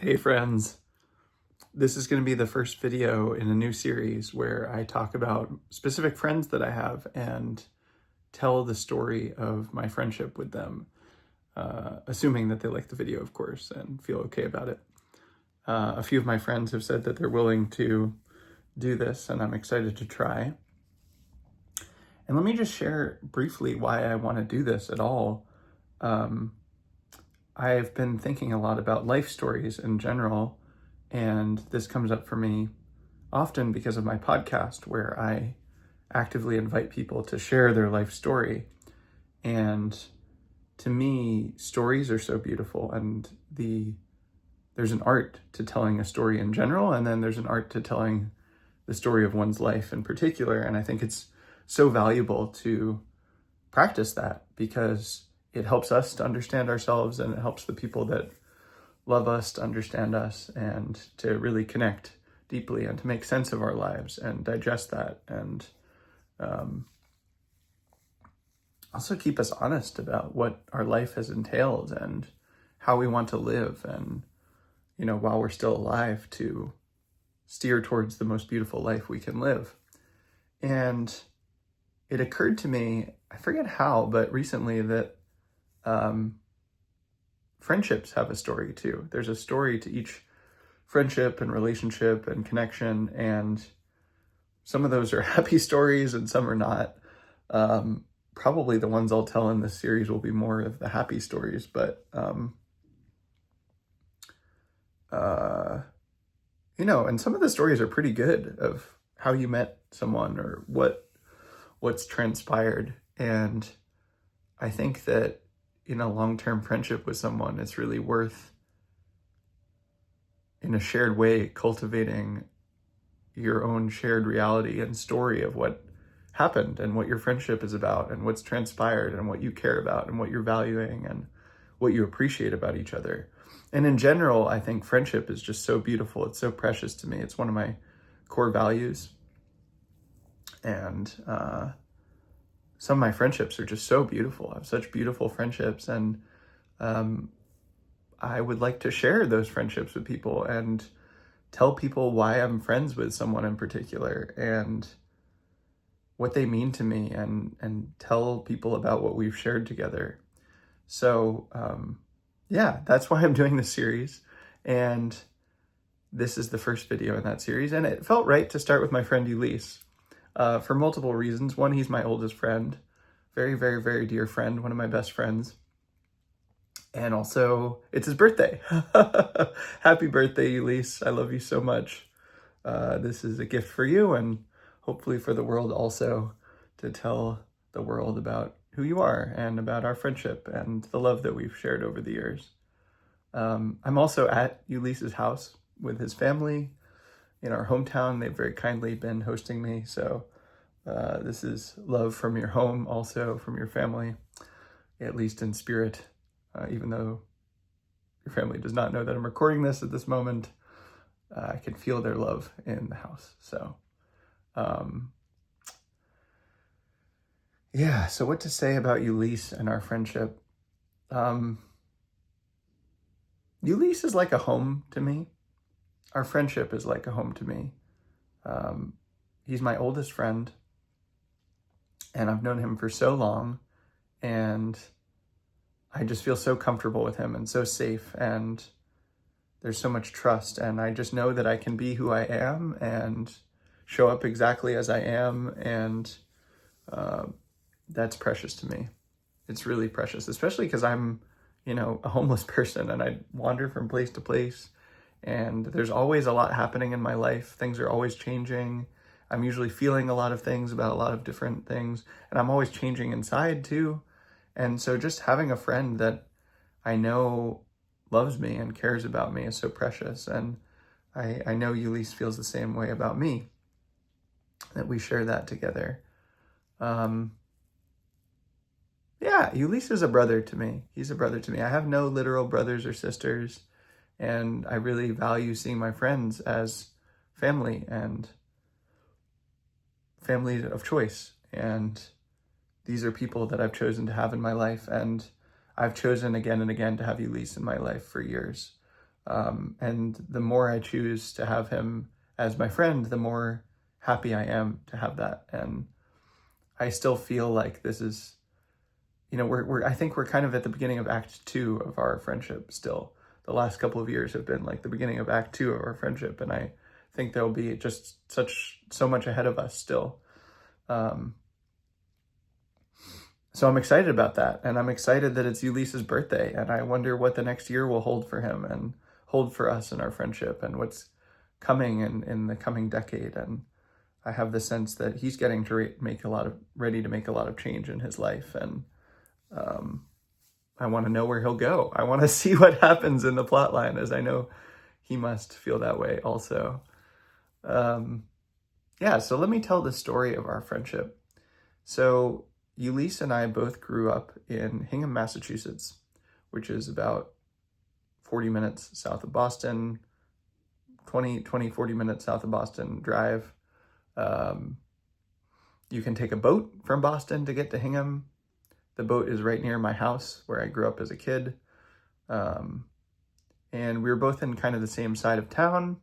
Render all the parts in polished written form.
Hey friends, this is going to be the first video in a new series where I talk about specific friends that I have and tell the story of my friendship with them, assuming that they like the video, of course, and feel okay about it. A few of my friends have said that they're willing to do this, and I'm excited to try. And let me just share briefly why I want to do this at all. I've been thinking a lot about life stories in general, and this comes up for me often because of my podcast, where I actively invite people to share their life story. And to me, stories are so beautiful, and there's an art to telling a story in general, and then there's an art to telling the story of one's life in particular. And I think it's so valuable to practice that because it helps us to understand ourselves, and it helps the people that love us to understand us and to really connect deeply and to make sense of our lives and digest that, and also keep us honest about what our life has entailed and how we want to live, and while we're still alive, to steer towards the most beautiful life we can live. And it occurred to me, I forget how, but recently, that friendships have a story too. There's a story to each friendship and relationship and connection, and some of those are happy stories and some are not. Probably the ones I'll tell in this series will be more of the happy stories, but and some of the stories are pretty good of how you met someone or what's transpired. And I think that in a long-term friendship with someone, it's really worth, in a shared way, cultivating your own shared reality and story of what happened and what your friendship is about and what's transpired and what you care about and what you're valuing and what you appreciate about each other. And in general, I think friendship is just so beautiful. It's so precious to me. It's one of my core values. And some of my friendships are just so beautiful. I have such beautiful friendships, and I would like to share those friendships with people and tell people why I'm friends with someone in particular and what they mean to me, and tell people about what we've shared together. So that's why I'm doing this series. And this is the first video in that series. And it felt right to start with my friend Ulysse for multiple reasons. One, he's my oldest friend, very, very, very dear friend, one of my best friends. And also, it's his birthday. Happy birthday, Ulysse. I love you so much. This is a gift for you, and hopefully for the world also, to tell the world about who you are and about our friendship and the love that we've shared over the years. I'm also at Ulysse's house with his family in our hometown. They've very kindly been hosting me. So this is love from your home, also from your family, at least in spirit, even though your family does not know that I'm recording this at this moment. I can feel their love in the house. So so what to say about Ulysse and our friendship? Ulysse is like a home to me. Our friendship is like a home to me. He's my oldest friend, and I've known him for so long, and I just feel so comfortable with him and so safe, and there's so much trust, and I just know that I can be who I am and show up exactly as I am, and that's precious to me. It's really precious, especially because I'm, a homeless person, and I wander from place to place, and there's always a lot happening in my life. Things are always changing. I'm usually feeling a lot of things about a lot of different things, and I'm always changing inside too. And so just having a friend that I know loves me and cares about me is so precious. And I know Ulysse feels the same way about me, that we share that together. Ulysse is a brother to me. He's a brother to me. I have no literal brothers or sisters, and I really value seeing my friends as family and family of choice. And these are people that I've chosen to have in my life, and I've chosen again and again to have Ulysse in my life for years. And the more I choose to have him as my friend, the more happy I am to have that. And I still feel like this is, I think we're kind of at the beginning of Act 2 of our friendship still. The last couple of years have been like the beginning of Act 2 of our friendship, and I think there'll be just so much ahead of us still. So I'm excited about that, and I'm excited that it's Ulysse's birthday, and I wonder what the next year will hold for him and hold for us in our friendship, and what's coming in the coming decade. And I have the sense that he's getting to ready to make a lot of change in his life, and I want to know where he'll go. I want to see what happens in the plot line, as I know he must feel that way also. So let me tell the story of our friendship. So Ulysse and I both grew up in Hingham, Massachusetts, which is about 40 minutes south of Boston, 40 minutes south of Boston drive. You can take a boat from Boston to get to Hingham. The boat is right near my house where I grew up as a kid. And we were both in kind of the same side of town.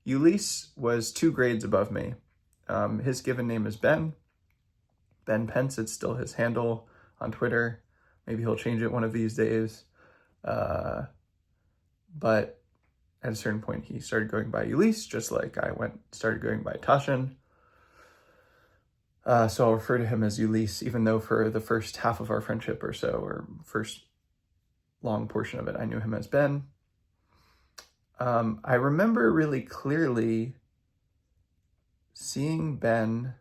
Ulysse was 2 grades above me. His given name is Ben Pence. It's still his handle on Twitter. Maybe he'll change it one of these days. But at a certain point, he started going by Ulysse, just like I started going by Tashin. So I'll refer to him as Ulysse, even though for the first half of our friendship or so, or first long portion of it, I knew him as Ben. I remember really clearly seeing Ben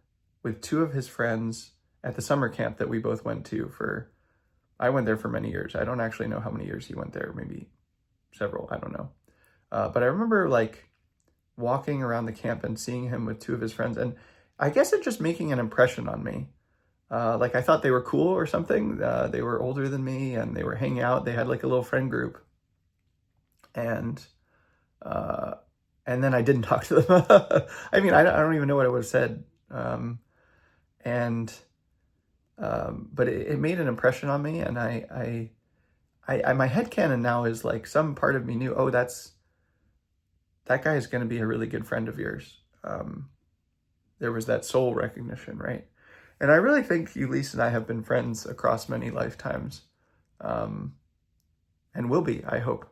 with 2 of his friends at the summer camp that we both went to I went there for many years. I don't actually know how many years he went there, maybe several, I don't know. But I remember like walking around the camp and seeing him with 2 of his friends, and I guess it just making an impression on me. Like I thought they were cool or something. They were older than me and they were hanging out. They had like a little friend group. And then I didn't talk to them. I mean, I don't even know what I would have said. But it made an impression on me, and my headcanon now is like some part of me knew, oh, that guy is going to be a really good friend of yours. There was that soul recognition, right? And I really think Ulysse and I have been friends across many lifetimes, and will be, I hope.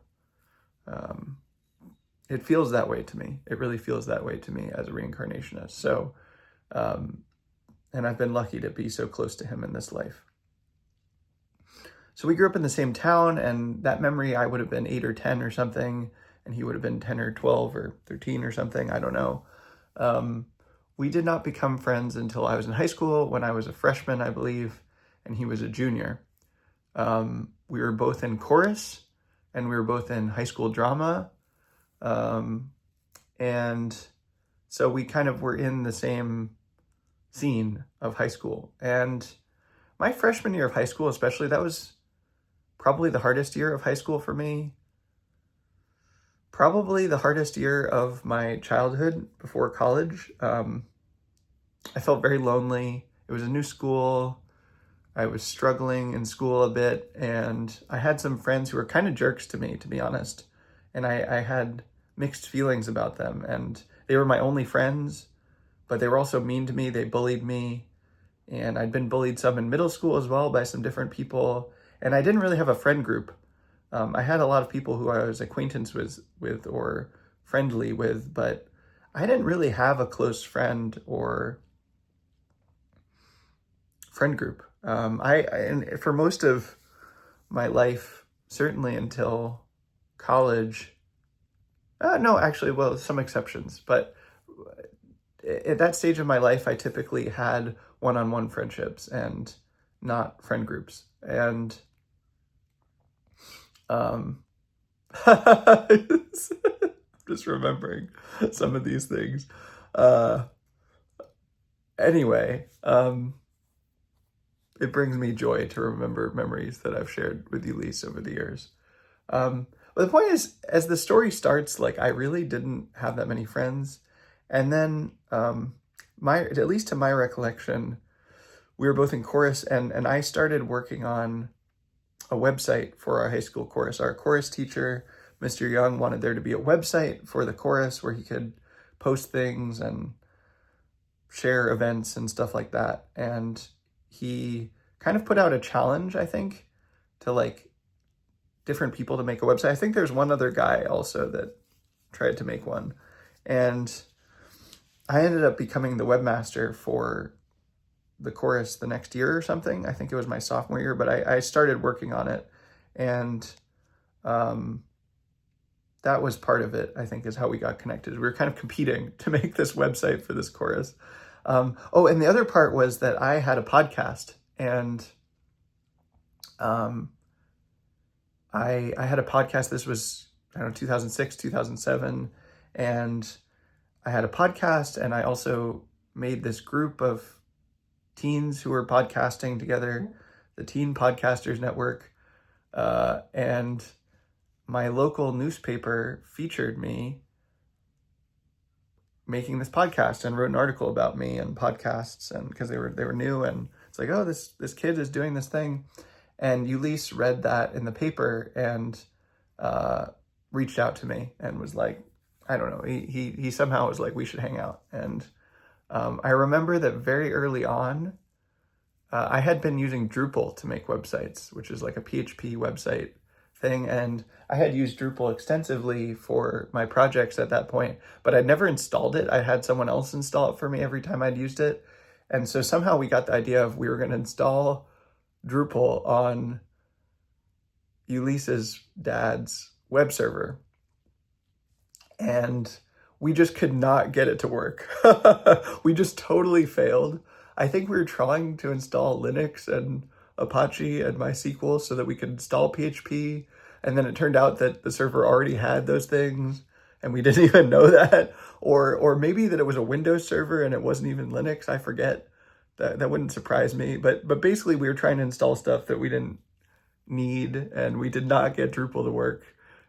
It feels that way to me. It really feels that way to me as a reincarnationist. So, and I've been lucky to be so close to him in this life. So we grew up in the same town, and that memory, I would have been 8 or 10 or something, and he would have been 10 or 12 or 13 or something. I don't know. We did not become friends until I was in high school, when I was a freshman, I believe, and he was a junior. We were both in chorus, and we were both in high school drama. And so we kind of were in the same scene of high school. And my freshman year of high school, especially, that was probably the hardest year of high school for me. Probably the hardest year of my childhood before college. I felt very lonely. It was a new school. I was struggling in school a bit, and I had some friends who were kind of jerks to me, to be honest. And I had mixed feelings about them, and they were my only friends, but they were also mean to me. They bullied me, and I'd been bullied some in middle school as well by some different people, and I didn't really have a friend group. I had a lot of people who I was acquaintance with or friendly with, but I didn't really have a close friend or friend group. And for most of my life, certainly until college, no, actually, well, some exceptions, but at that stage of my life, I typically had one-on-one friendships and not friend groups. And just remembering some of these things. Anyway, it brings me joy to remember memories that I've shared with Ulysse over the years. But the point is, as the story starts, like, I really didn't have that many friends. And then, at least to my recollection, we were both in chorus, and I started working on a website for our high school chorus. Our chorus teacher, Mr. Young wanted there to be a website for the chorus where he could post things and share events and stuff like that. And he kind of put out a challenge, I think, to like different people to make a website. I think there's one other guy also that tried to make one. And I ended up becoming the webmaster for the chorus the next year or something. I think it was my sophomore year, but I started working on it. And that was part of it, I think, is how we got connected. We were kind of competing to make this website for this chorus. And the other part was that I had a podcast, and I had a podcast. This was, 2006, 2007. And I had a podcast, and I also made this group of teens who were podcasting together, the Teen Podcasters Network. And my local newspaper featured me making this podcast and wrote an article about me and podcasts, and because they were new, and it's like, oh, this kid is doing this thing. And Ulysse read that in the paper and reached out to me and was like, I don't know, he somehow was like, we should hang out. And I remember that very early on, I had been using Drupal to make websites, which is like a PHP website thing. And I had used Drupal extensively for my projects at that point, but I'd never installed it. I had someone else install it for me every time I'd used it. And so somehow we got the idea of we were going to install Drupal on Ulysses' dad's web server. And we just could not get it to work. We just totally failed. I think we were trying to install Linux and Apache and MySQL so that we could install PHP. And then it turned out that the server already had those things and we didn't even know that. Or maybe that it was a Windows server and it wasn't even Linux. I forget. That wouldn't surprise me. But basically we were trying to install stuff that we didn't need, and we did not get Drupal to work.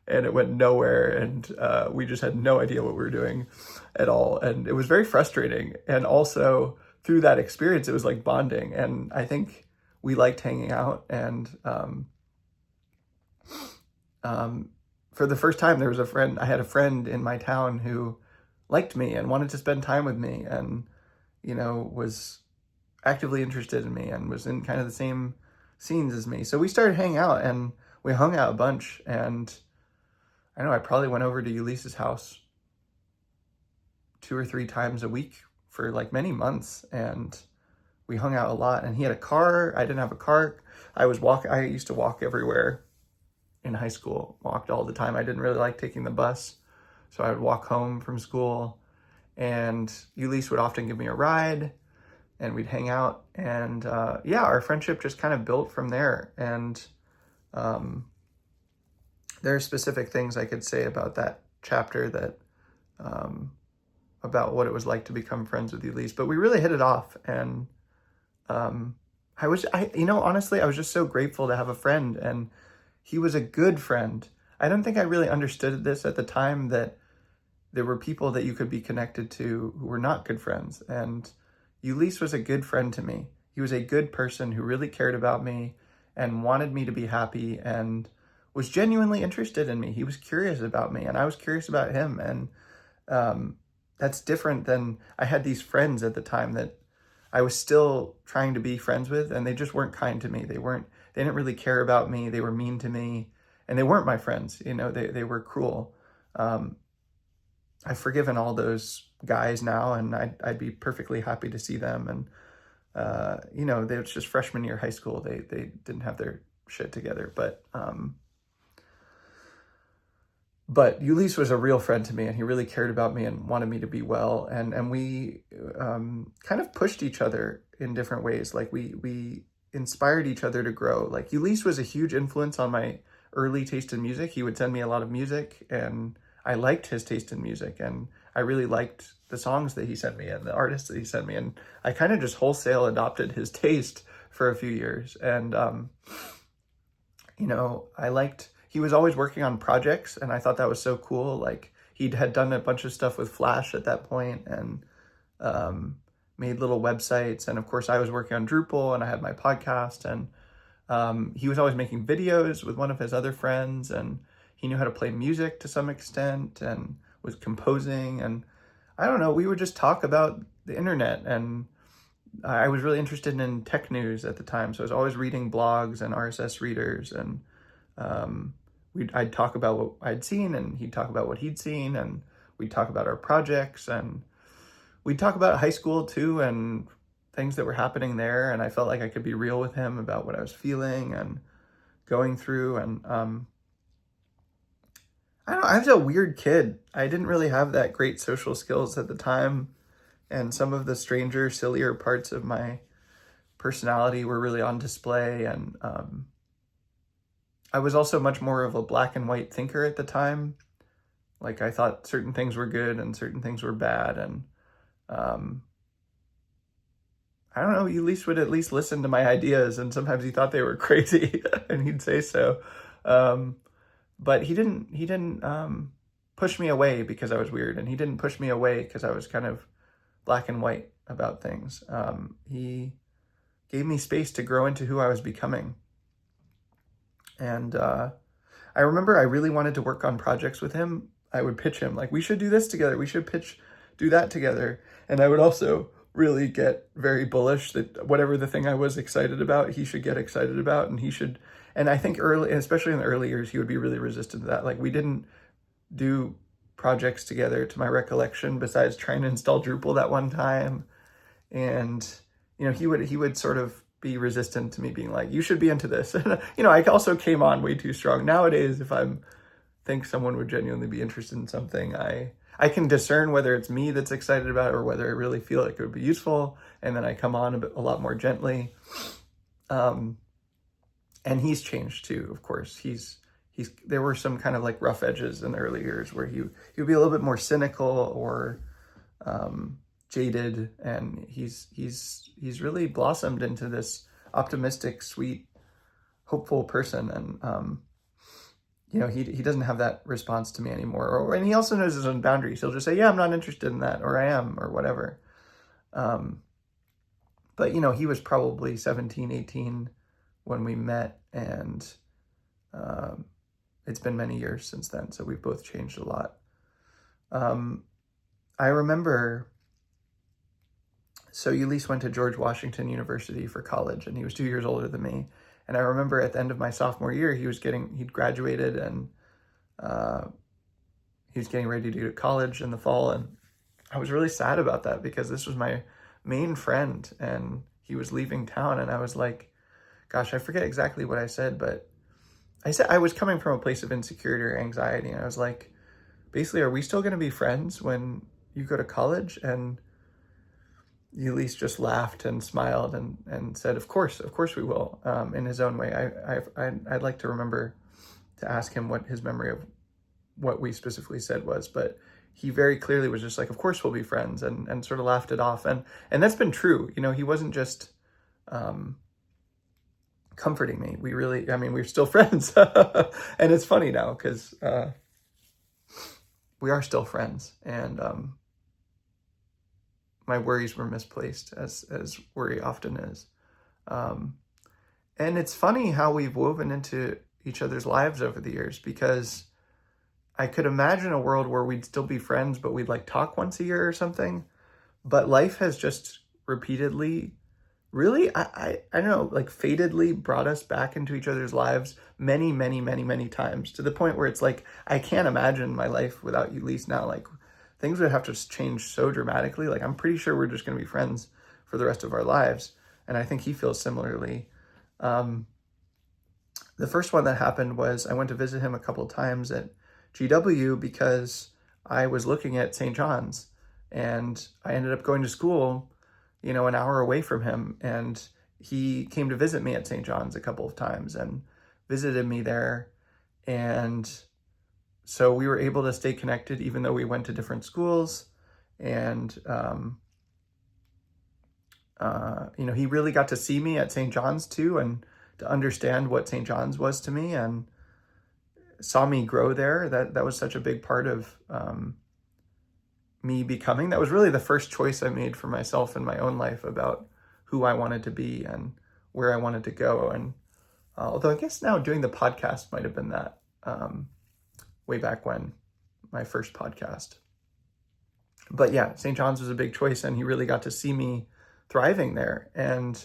And it went nowhere, and we just had no idea what we were doing at all. And it was very frustrating. And also, through that experience, it was like bonding. And I think we liked hanging out. And for the first time, I had a friend in my town who liked me and wanted to spend time with me and, was actively interested in me and was in kind of the same scenes as me. So we started hanging out, and we hung out a bunch. And I know I probably went over to Ulysses' house 2 or 3 times a week for like many months, and we hung out a lot. And he had a car. I didn't have a car. I used to walk everywhere in high school, walked all the time. I didn't really like taking the bus, so I would walk home from school, and Ulysse would often give me a ride, and we'd hang out. And our friendship just kind of built from there. And there are specific things I could say about that chapter that, about what it was like to become friends with Ulysse, but we really hit it off. And honestly, I was just so grateful to have a friend, and he was a good friend. I don't think I really understood this at the time, that there were people that you could be connected to who were not good friends. And Ulysse was a good friend to me. He was a good person who really cared about me and wanted me to be happy and was genuinely interested in me. He was curious about me, and I was curious about him. And that's different than, I had these friends at the time that I was still trying to be friends with, and they just weren't kind to me. They didn't really care about me. They were mean to me, and they weren't my friends. They were cruel. I've forgiven all those guys now, and I'd be perfectly happy to see them. And they was just freshman year high school. They didn't have their shit together, But Ulysse was a real friend to me, and he really cared about me and wanted me to be well. And we kind of pushed each other in different ways. Like we inspired each other to grow. Like Ulysse was a huge influence on my early taste in music. He would send me a lot of music, and I liked his taste in music, and I really liked the songs that he sent me and the artists that he sent me. And I kind of just wholesale adopted his taste for a few years. And, he was always working on projects, and I thought that was so cool. Like, he had done a bunch of stuff with Flash at that point, and made little websites. And of course, I was working on Drupal, and I had my podcast, and he was always making videos with one of his other friends, and he knew how to play music to some extent and was composing. And I don't know, we would just talk about the internet, and I was really interested in tech news at the time. So I was always reading blogs and RSS readers, and I'd talk about what I'd seen, and he'd talk about what he'd seen, and we'd talk about our projects, and we'd talk about high school too, and things that were happening there. And I felt like I could be real with him about what I was feeling and going through. And I don't know, I was a weird kid. I didn't really have that great social skills at the time, and some of the stranger, sillier parts of my personality were really on display. And I was also much more of a black and white thinker at the time. Like, I thought certain things were good and certain things were bad. And I don't know, Ulysse would at least listen to my ideas, and sometimes he thought they were crazy and he'd say so. But he didn't push me away because I was weird, and he didn't push me away because I was kind of black and white about things. He gave me space to grow into who I was becoming. And I remember I really wanted to work on projects with him. I would pitch him, like, we should do this together. We should do that together. And I would also really get very bullish that whatever the thing I was excited about, he should get excited about, and he should. And I think early, especially in the early years, he would be really resistant to that. Like, we didn't do projects together, to my recollection, besides trying to install Drupal that one time. And, he would sort of be resistant to me being like, you should be into this. And, I also came on way too strong. Nowadays, if I think someone would genuinely be interested in something, I can discern whether it's me that's excited about it or whether I really feel like it would be useful. And then I come on a lot more gently. And he's changed too, of course. There were some kind of like rough edges in the early years where he would be a little bit more cynical or jaded, and he's really blossomed into this optimistic, sweet, hopeful person. And he doesn't have that response to me anymore. And he also knows his own boundaries. He'll just say, yeah, I'm not interested in that, or I am, or whatever. But he was probably 17, 18 when we met, and it's been many years since then, so we've both changed a lot. I remember, so Ulysse went to George Washington University for college, and he was 2 years older than me. And I remember at the end of my sophomore year, he'd graduated, and he was getting ready to go to college in the fall. And I was really sad about that, because this was my main friend, and he was leaving town. And I was like, gosh, I forget exactly what I said, but I said I was coming from a place of insecurity or anxiety. And I was like, basically, are we still going to be friends when you go to college? And Ulysse just laughed and smiled and said, of course we will, in his own way. I'd like to remember to ask him what his memory of what we specifically said was, but he very clearly was just like, of course we'll be friends, and sort of laughed it off. And that's been true. He wasn't just comforting me. We're still friends. And it's funny now, because we are still friends, and my worries were misplaced, as worry often is. And it's funny how we've woven into each other's lives over the years, because I could imagine a world where we'd still be friends, but we'd like talk once a year or something. But life has just repeatedly, really, I don't know, like fatedly brought us back into each other's lives many, many, many, many times, to the point where it's like, I can't imagine my life without Ulysse now. Like, things would have to change so dramatically. Like, I'm pretty sure we're just going to be friends for the rest of our lives. And I think he feels similarly. The first one that happened was I went to visit him a couple of times at GW, because I was looking at St. John's, and I ended up going to school, an hour away from him. And he came to visit me at St. John's a couple of times and visited me there. And so we were able to stay connected, even though we went to different schools. And, he really got to see me at St. John's too, and to understand what St. John's was to me, and saw me grow there. That was such a big part of me becoming. That was really the first choice I made for myself in my own life about who I wanted to be and where I wanted to go. And although I guess now doing the podcast might have been that. way back when, my first podcast. But yeah, St. John's was a big choice, and he really got to see me thriving there. And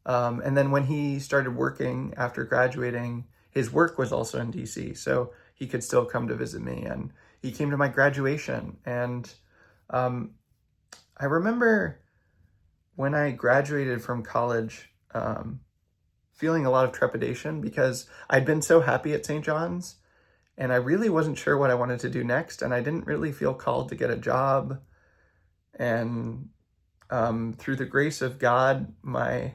then when he started working after graduating, his work was also in DC, so he could still come to visit me. And he came to my graduation. And I remember when I graduated from college, feeling a lot of trepidation because I'd been so happy at St. John's, and I really wasn't sure what I wanted to do next. And I didn't really feel called to get a job. And through the grace of God, my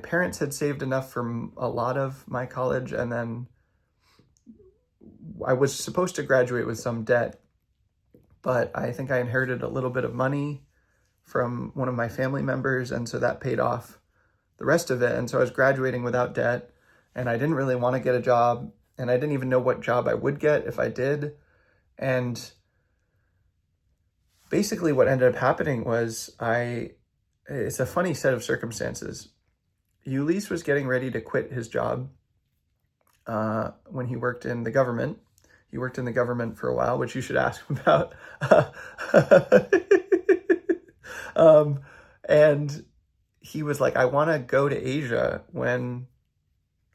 parents had saved enough from a lot of my college, and then I was supposed to graduate with some debt, but I think I inherited a little bit of money from one of my family members, and so that paid off the rest of it. And so I was graduating without debt, and I didn't really want to get a job, and I didn't even know what job I would get if I did. And basically what ended up happening was it's a funny set of circumstances. Ulysse was getting ready to quit his job when he worked in the government. He worked in the government for a while, which you should ask him about. And he was like, I want to go to Asia when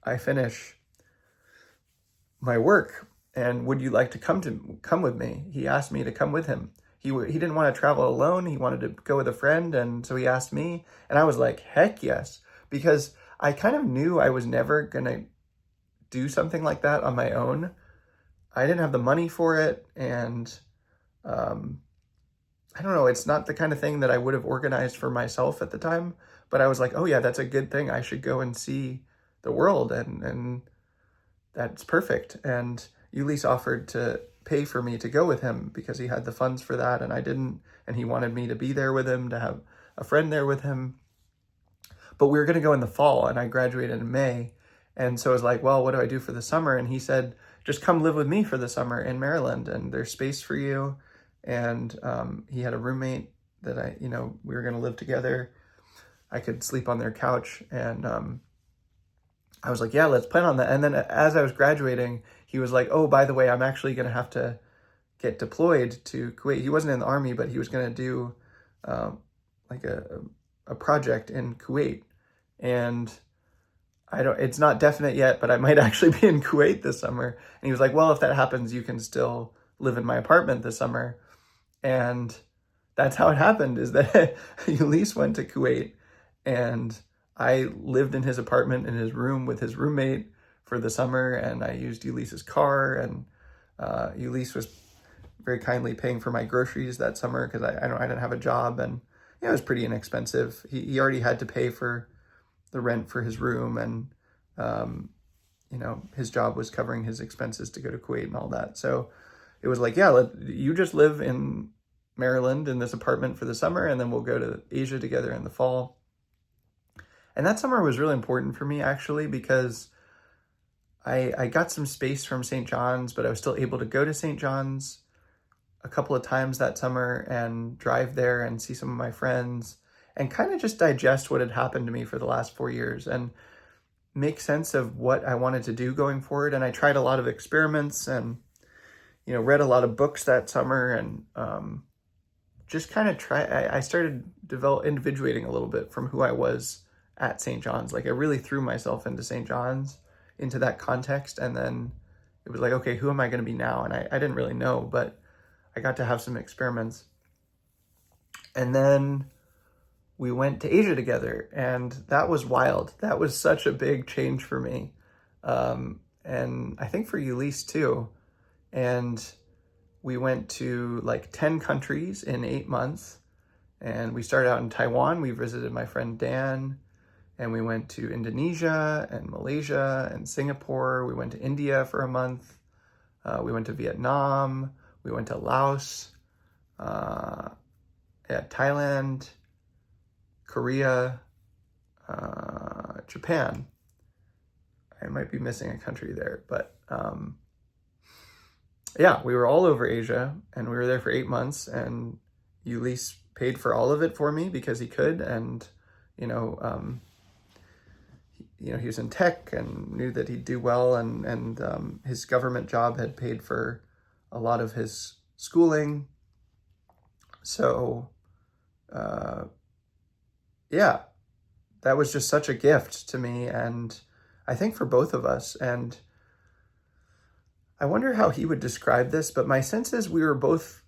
I finish my work. And would you like to come with me? He asked me to come with him. He didn't want to travel alone. He wanted to go with a friend. And so he asked me, and I was like, heck yes. Because I kind of knew I was never going to do something like that on my own. I didn't have the money for it. And I don't know, it's not the kind of thing that I would have organized for myself at the time. But I was like, oh yeah, that's a good thing. I should go and see the world. And that's perfect. And Ulysse offered to pay for me to go with him because he had the funds for that, and I didn't. And he wanted me to be there with him, to have a friend there with him. But we were going to go in the fall, and I graduated in May. And so I was like, well, what do I do for the summer? And he said, just come live with me for the summer in Maryland, and there's space for you. And he had a roommate that we were going to live together. I could sleep on their couch. And I was like, yeah, let's plan on that. And then as I was graduating, he was like, oh, by the way, I'm actually going to have to get deployed to Kuwait. He wasn't in the army, but he was going to do like a project in Kuwait. And it's not definite yet, but I might actually be in Kuwait this summer. And he was like, well, if that happens, you can still live in my apartment this summer. And that's how it happened, is that Ulysse went to Kuwait, and I lived in his apartment in his room with his roommate for the summer, and I used Ulysse's car, and Ulysse was very kindly paying for my groceries that summer because I didn't have a job, and it was pretty inexpensive. He already had to pay for the rent for his room, and his job was covering his expenses to go to Kuwait and all that. So it was like, yeah, you just live in Maryland in this apartment for the summer, and then we'll go to Asia together in the fall. And that summer was really important for me, actually, because I got some space from St. John's, but I was still able to go to St. John's a couple of times that summer and drive there and see some of my friends and kind of just digest what had happened to me for the last 4 years and make sense of what I wanted to do going forward. And I tried a lot of experiments and, read a lot of books that summer, and just kind of I started individuating a little bit from who I was at St. John's. Like, I really threw myself into St. John's, into that context. And then it was like, okay, who am I going to be now? And I didn't really know, but I got to have some experiments. And then we went to Asia together, and that was wild. That was such a big change for me. And I think for Ulysse too. And we went to like 10 countries in 8 months. And we started out in Taiwan. We visited my friend Dan, and we went to Indonesia and Malaysia and Singapore. We went to India for a month. We went to Vietnam. We went to Laos, Thailand, Korea, Japan. I might be missing a country there, but we were all over Asia, and we were there for 8 months, and Ulysse paid for all of it for me because he could. And, he was in tech and knew that he'd do well, and his government job had paid for a lot of his schooling. So, yeah, that was just such a gift to me, and I think for both of us. And I wonder how he would describe this, but my sense is we were both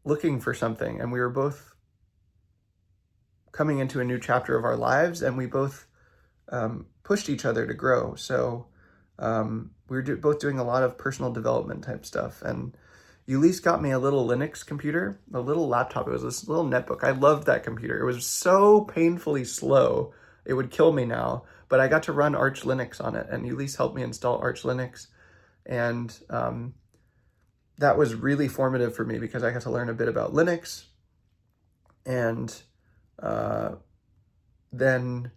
looking for something, and we were both coming into a new chapter of our lives, and we both pushed each other to grow. So we were both doing a lot of personal development type stuff. And Ulysse got me a little Linux computer, a little laptop. It was this little netbook. I loved that computer. It was so painfully slow. It would kill me now. But I got to run Arch Linux on it, and Ulysse helped me install Arch Linux. And that was really formative for me because I got to learn a bit about Linux. And then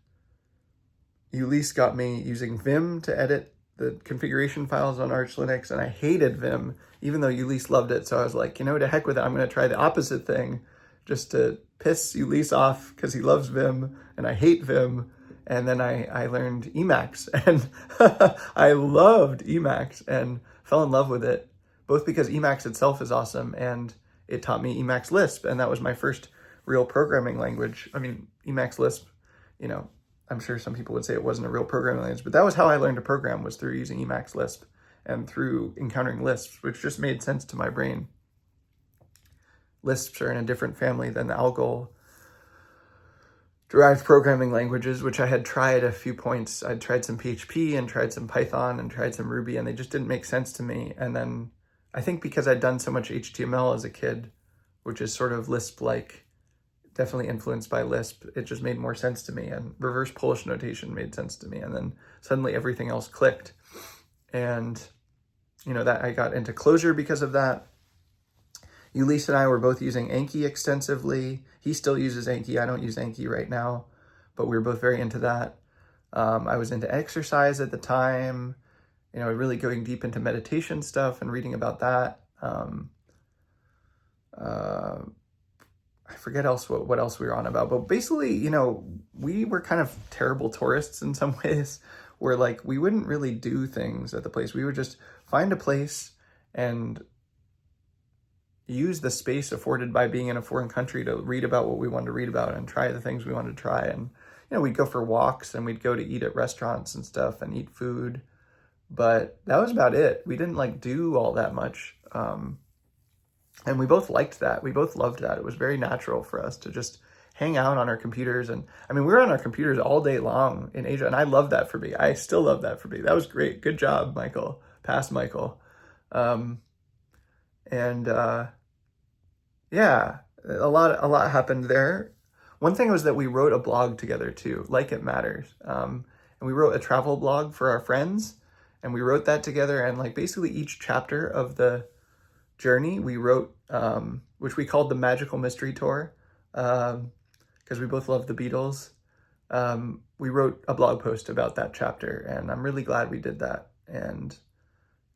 Ulysse got me using Vim to edit the configuration files on Arch Linux, and I hated Vim, even though Ulysse loved it. So I was like, to heck with it. I'm going to try the opposite thing just to piss Ulysse off because he loves Vim and I hate Vim. And then I learned Emacs, and I loved Emacs and fell in love with it, both because Emacs itself is awesome and it taught me Emacs Lisp, and that was my first real programming language. I mean, Emacs Lisp, I'm sure some people would say it wasn't a real programming language, but that was how I learned to program, was through using Emacs Lisp and through encountering Lisps, which just made sense to my brain. Lisps are in a different family than the Algol derived programming languages, which I had tried a few points. I'd tried some PHP and tried some Python and tried some Ruby, and they just didn't make sense to me. And then I think because I'd done so much HTML as a kid, which is sort of Lisp-like, definitely influenced by Lisp, it just made more sense to me, and reverse Polish notation made sense to me, and then suddenly everything else clicked. And that I got into Clojure because of that. Ulysse and I were both using Anki extensively. He still uses Anki. I don't use Anki right now, but we were both very into that. I was into exercise at the time, really going deep into meditation stuff and reading about that. I forget what else we were on about, but basically, we were kind of terrible tourists in some ways, where like we wouldn't really do things at the place. We would just find a place and use the space afforded by being in a foreign country to read about what we wanted to read about and try the things we wanted to try. And, we'd go for walks and we'd go to eat at restaurants and stuff and eat food, but that was about it. We didn't like do all that much. And we both liked that. We both loved that. It was very natural for us to just hang out on our computers. And we were on our computers all day long in Asia, and I love that for me. I still love that for me. That was great. Good job, Michael. Pass, Michael. Yeah, a lot happened there. One thing was that we wrote a blog together too, Like It Matters. And we wrote a travel blog for our friends, and we wrote that together. And like basically each chapter of the journey we wrote, which we called the Magical Mystery Tour, because we both love the Beatles. We wrote a blog post about that chapter, and I'm really glad we did that. And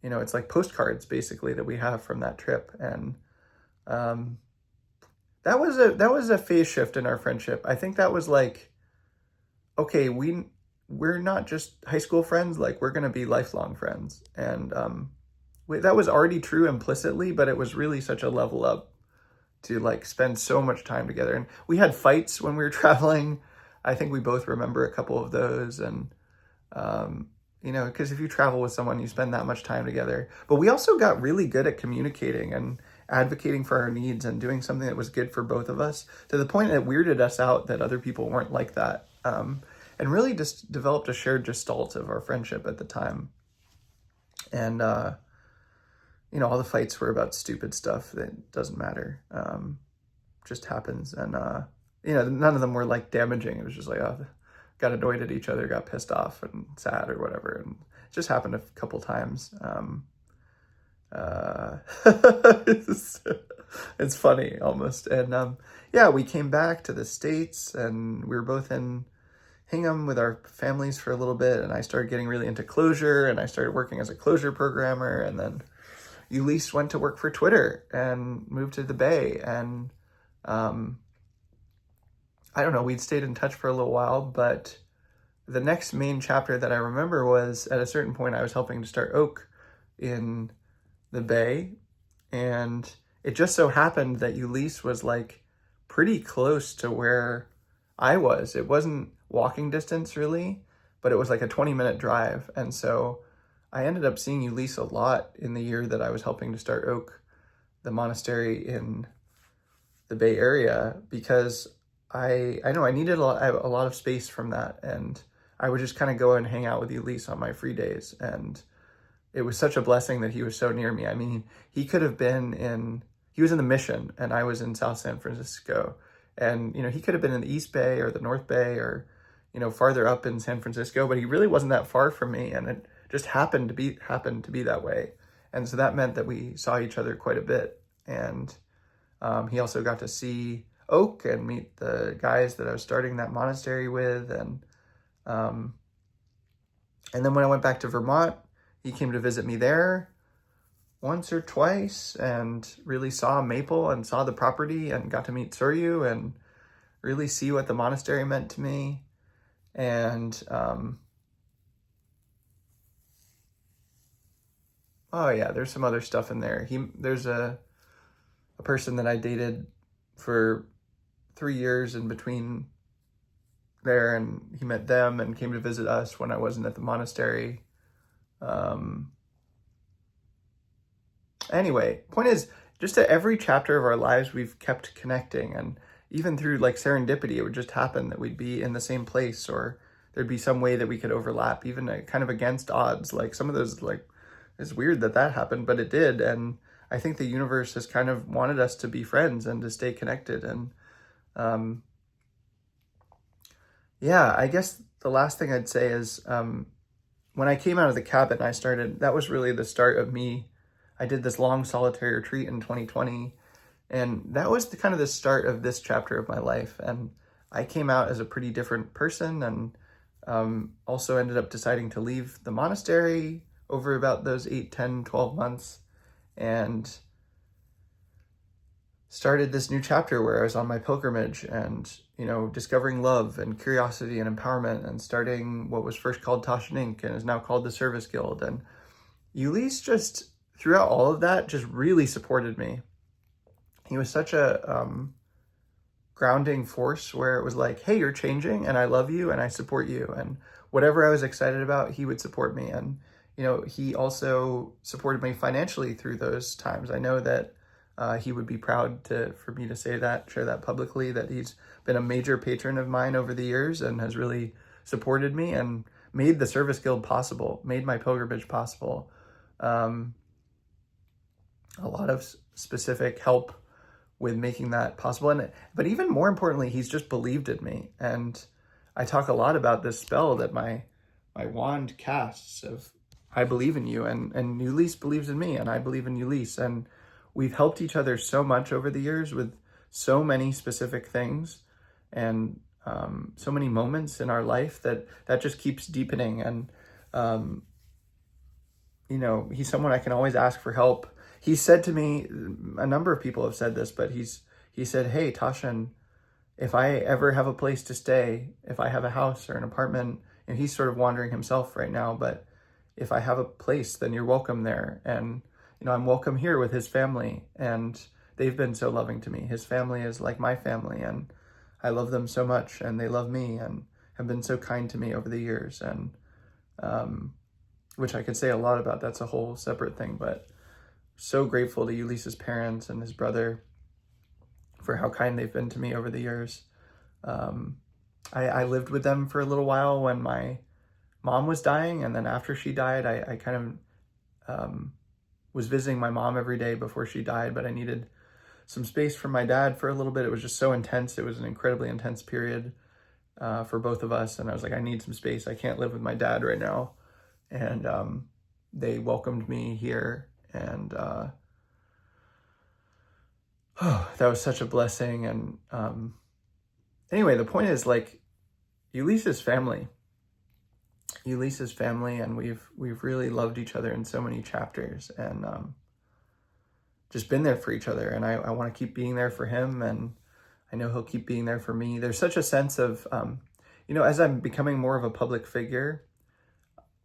it's like postcards basically that we have from that trip. And that was a phase shift in our friendship. I think that was like, okay, we're not just high school friends, like we're gonna be lifelong friends. And that was already true implicitly, but it was really such a level up to like spend so much time together. And we had fights when we were traveling. I think we both remember a couple of those. And because if you travel with someone, you spend that much time together. But we also got really good at communicating and advocating for our needs and doing something that was good for both of us, to the point that it weirded us out that other people weren't like that. And really just developed a shared gestalt of our friendship at the time. And, all the fights were about stupid stuff that doesn't matter. Just happens. And, none of them were like damaging. It was just like, got annoyed at each other, got pissed off and sad or whatever. And it just happened a couple times. It's funny almost. And, we came back to the States, and we were both in Hingham with our families for a little bit. And I started getting really into Clojure, and I started working as a Clojure programmer. And then Ulysse went to work for Twitter and moved to the Bay. And I don't know, we'd stayed in touch for a little while, but the next main chapter that I remember was at a certain point I was helping to start Oak in the Bay, and it just so happened that Ulysse was like pretty close to where I was. It wasn't walking distance really, but it was like a 20-minute drive. And so I ended up seeing Ulysse a lot in the year that I was helping to start Oak, the monastery in the Bay Area, because I know I needed a lot of space from that, and I would just kind of go and hang out with Ulysse on my free days, and it was such a blessing that he was so near me. I mean, he could have he was in the Mission, and I was in South San Francisco, and he could have been in the East Bay or the North Bay or farther up in San Francisco, but he really wasn't that far from me, and it just happened to be that way, and so that meant that we saw each other quite a bit, and he also got to see Oak and meet the guys that I was starting that monastery with. And then when I went back to Vermont, he came to visit me there once or twice and really saw Maple and saw the property and got to meet Suryu and really see what the monastery meant to me. And oh yeah, there's some other stuff in there. There's a person that I dated for 3 years in between there, and he met them and came to visit us when I wasn't at the monastery. Anyway, point is, just at every chapter of our lives, we've kept connecting, and even through like serendipity, it would just happen that we'd be in the same place, or there'd be some way that we could overlap, even kind of against odds. Like some of those, like, it's weird that happened, but it did. And I think the universe has kind of wanted us to be friends and to stay connected. And yeah, I guess the last thing I'd say is when I came out of the cabin, that was really the start of me. I did this long solitary retreat in 2020, and that was kind of the start of this chapter of my life. And I came out as a pretty different person, and also ended up deciding to leave the monastery over about those 8, 10, 12 months, and started this new chapter where I was on my pilgrimage and, discovering love and curiosity and empowerment, and starting what was first called Tashin Inc. and is now called the Service Guild. And Ulysse just, throughout all of that, just really supported me. He was such a grounding force where it was like, hey, you're changing and I love you and I support you. And whatever I was excited about, he would support me. And, he also supported me financially through those times. I know that he would be proud for me to share that publicly, that he's been a major patron of mine over the years and has really supported me and made the Service Guild possible, made my pilgrimage possible. A lot of specific help with making that possible. But even more importantly, he's just believed in me. And I talk a lot about this spell that my wand casts of, I believe in you, and Ulysse believes in me, and I believe in Ulysse. And we've helped each other so much over the years with so many specific things and so many moments in our life that just keeps deepening. And, he's someone I can always ask for help. He said to me, a number of people have said this, but he said, hey, Tashin, if I ever have a place to stay, if I have a house or an apartment, and he's sort of wandering himself right now, but if I have a place, then you're welcome there. And, I'm welcome here with his family, and they've been so loving to me. His family is like my family, and I love them so much, and they love me and have been so kind to me over the years. And, which I could say a lot about. That's a whole separate thing, but so grateful to Ulysse's parents and his brother for how kind they've been to me over the years. I lived with them for a little while when my mom was dying, and then after she died, I kind of was visiting my mom every day before she died, but I needed some space from my dad for a little bit. It was just so intense. It was an incredibly intense period for both of us, and I was like, I need some space. I can't live with my dad right now. And they welcomed me here, and that was such a blessing. And anyway, the point is, like, Ulysse's family, and we've really loved each other in so many chapters, and just been there for each other. And I want to keep being there for him, and I know he'll keep being there for me. There's such a sense of, as I'm becoming more of a public figure,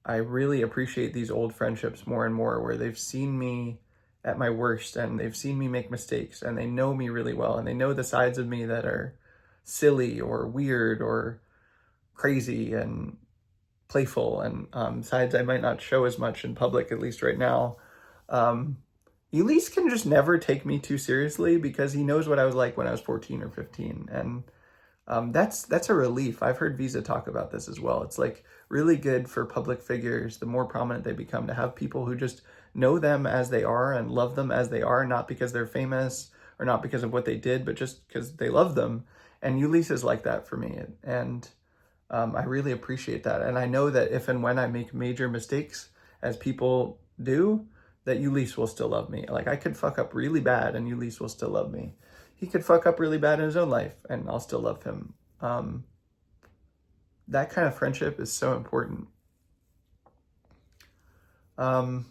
I really appreciate these old friendships more and more, where they've seen me at my worst and they've seen me make mistakes and they know me really well and they know the sides of me that are silly or weird or crazy and playful, and sides I might not show as much in public, at least right now. Um, Ulysse can just never take me too seriously because he knows what I was like when I was 14 or 15. And that's a relief. I've heard Visa talk about this as well. It's like really good for public figures, the more prominent they become, to have people who just know them as they are and love them as they are, not because they're famous or not because of what they did, but just because they love them. And Ulysse is like that for me. And I really appreciate that. And I know that if and when I make major mistakes, as people do, that Ulysse will still love me. Like, I could fuck up really bad and Ulysse will still love me. He could fuck up really bad in his own life and I'll still love him. That kind of friendship is so important. Let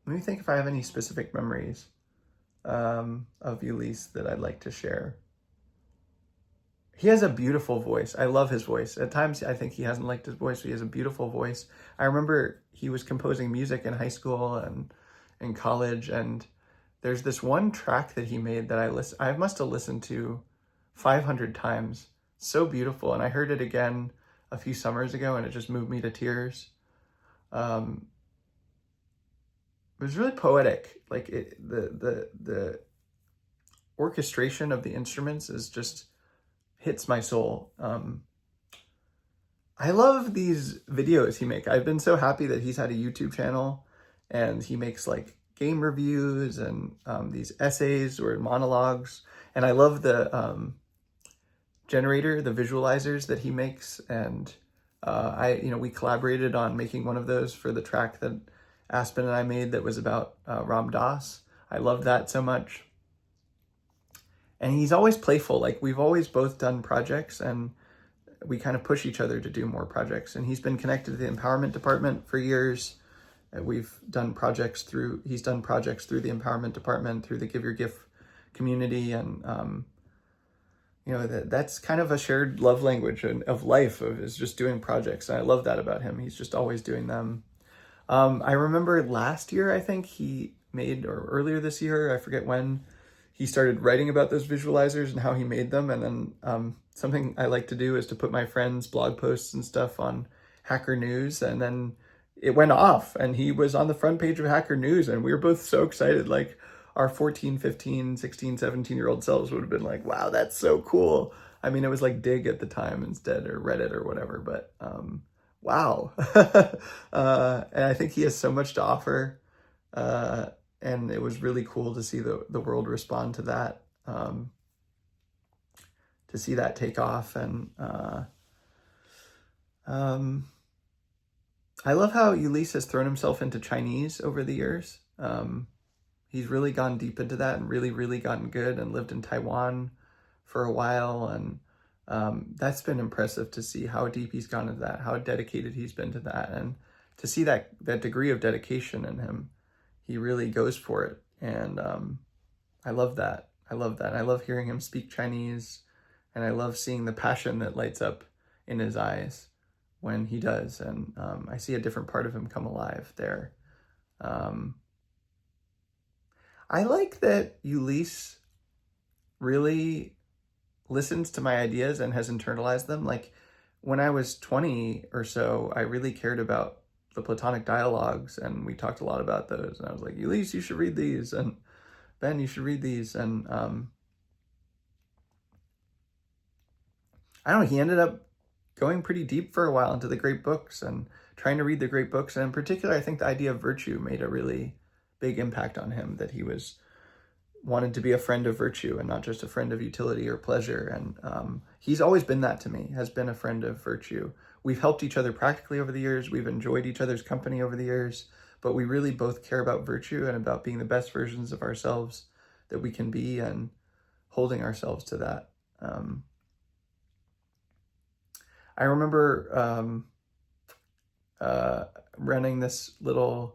me think if I have any specific memories of Ulysse that I'd like to share. He has a beautiful voice. I love his voice. At times, I think he hasn't liked his voice, but he has a beautiful voice. I remember he was composing music in high school and in college, and there's this one track that he made that I must have listened to 500 times. So beautiful, and I heard it again a few summers ago, and it just moved me to tears. It was really poetic. Like, the orchestration of the instruments is just hits my soul. I love these videos he makes. I've been so happy that he's had a YouTube channel and he makes like game reviews and these essays or monologues. And I love the generator, the visualizers that he makes. And we collaborated on making one of those for the track that Aspen and I made that was about Ram Dass. I loved that so much. And he's always playful. Like, we've always both done projects and we kind of push each other to do more projects. And he's been connected to the empowerment department for years. He's done projects through the empowerment department, through the Give Your Gift community. And, that's kind of a shared love language of life, is just doing projects. And I love that about him. He's just always doing them. I remember last year, I think he made, or earlier this year, I forget when, he started writing about those visualizers and how he made them. And then something I like to do is to put my friends' blog posts and stuff on Hacker News. And then it went off and he was on the front page of Hacker News. And we were both so excited. Like, our 14, 15, 16, 17-year-old selves would have been like, wow, that's so cool. I mean, it was like Dig at the time instead, or Reddit or whatever. But wow. And I think he has so much to offer. And it was really cool to see the world respond to that, to see that take off. And I love how Ulysse has thrown himself into Chinese over the years. He's really gone deep into that and really, really gotten good, and lived in Taiwan for a while. And that's been impressive to see how deep he's gone into that, how dedicated he's been to that, and to see that degree of dedication in him. He really goes for it. And I love that. I love that. And I love hearing him speak Chinese. And I love seeing the passion that lights up in his eyes when he does. And I see a different part of him come alive there. I like that Ulysse really listens to my ideas and has internalized them. Like, when I was 20 or so, I really cared about the Platonic dialogues, and we talked a lot about those. And I was like, Ulysse, you should read these, and Ben, you should read these. And I don't know, he ended up going pretty deep for a while into the great books and trying to read the great books. And in particular, I think the idea of virtue made a really big impact on him, that he wanted to be a friend of virtue and not just a friend of utility or pleasure. And he's always been that to me, has been a friend of virtue. We've helped each other practically over the years. We've enjoyed each other's company over the years, but we really both care about virtue and about being the best versions of ourselves that we can be, and holding ourselves to that. I remember running this little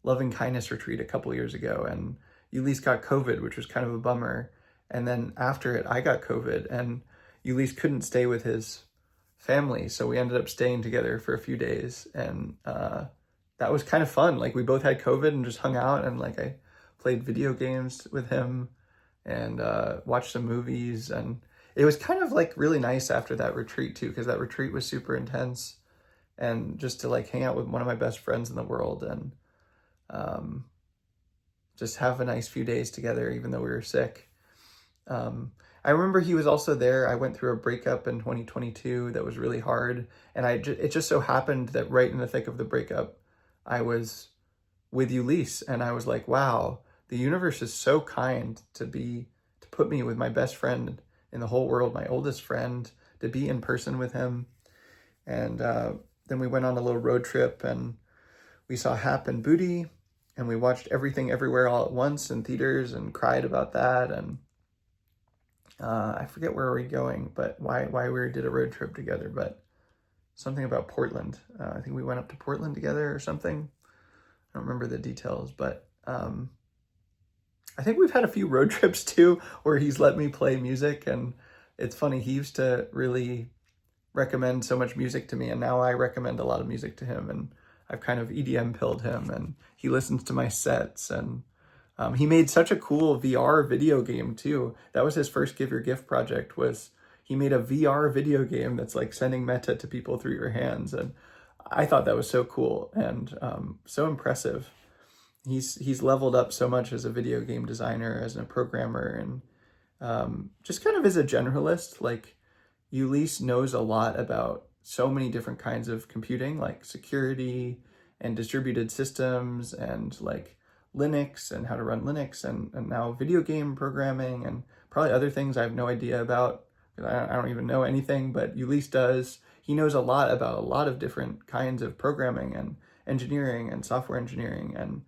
loving kindness retreat a couple years ago, and Ulysse got COVID, which was kind of a bummer. And then after it, I got COVID, and Ulysse couldn't stay with his family. So we ended up staying together for a few days, and that was kind of fun. Like, we both had COVID and just hung out, and like I played video games with him and watched some movies, and it was kind of like really nice after that retreat too, because that retreat was super intense, and just to like hang out with one of my best friends in the world and um, just have a nice few days together, even though we were sick. I remember he was also there. I went through a breakup in 2022 that was really hard, and it just so happened that right in the thick of the breakup, I was with Ulysse, and I was like, wow, the universe is so kind to put me with my best friend in the whole world, my oldest friend, to be in person with him. And then we went on a little road trip, and we saw Hap and Booty, and we watched Everything Everywhere All at Once in theaters and cried about that. And I forget where we're going, but why we did a road trip together, but something about Portland. I think we went up to Portland together or something. I don't remember the details, but I think we've had a few road trips too where he's let me play music, and it's funny, he used to really recommend so much music to me, and now I recommend a lot of music to him, and I've kind of EDM pilled him, and he listens to my sets, and he made such a cool VR video game too. That was his first Give Your Gift project, was he made a VR video game that's like sending metta to people through your hands, and I thought that was so cool and so impressive. He's leveled up so much as a video game designer, as a programmer, and just kind of as a generalist. Like, Ulysse knows a lot about so many different kinds of computing, like security and distributed systems and like Linux and how to run Linux, and now video game programming and probably other things I have no idea about. I don't even know anything, but Ulysse does. He knows a lot about a lot of different kinds of programming and engineering and software engineering, and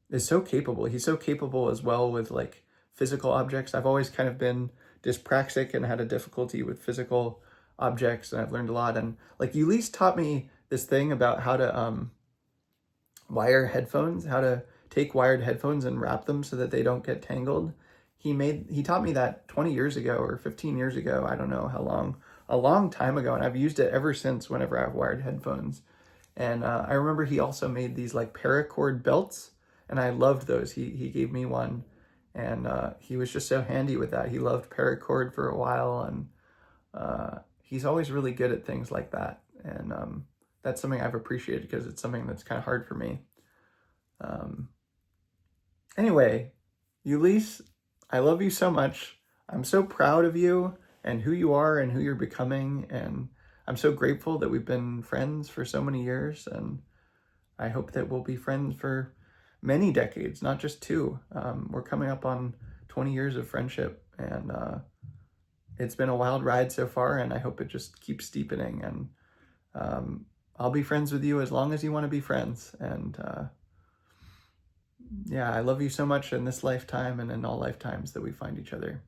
is so capable. He's so capable as well with like physical objects. I've always kind of been dyspraxic and had a difficulty with physical objects, and I've learned a lot. And like, Ulysse taught me this thing about how to wire headphones, how to take wired headphones and wrap them so that they don't get tangled. He taught me that 20 years ago or 15 years ago. I don't know how long, a long time ago. And I've used it ever since whenever I have wired headphones. And I remember he also made these like paracord belts, and I loved those. He gave me one, and he was just so handy with that. He loved paracord for a while, and he's always really good at things like that. And that's something I've appreciated, because it's something that's kind of hard for me. Anyway, Ulysse, I love you so much. I'm so proud of you and who you are and who you're becoming, and I'm so grateful that we've been friends for so many years, and I hope that we'll be friends for many decades, not just 2. We're coming up on 20 years of friendship, and it's been a wild ride so far, and I hope it just keeps deepening, and I'll be friends with you as long as you want to be friends. And yeah, I love you so much in this lifetime and in all lifetimes that we find each other.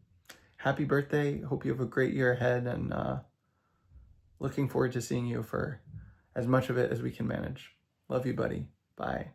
Happy birthday. Hope you have a great year ahead, and looking forward to seeing you for as much of it as we can manage. Love you, buddy. Bye.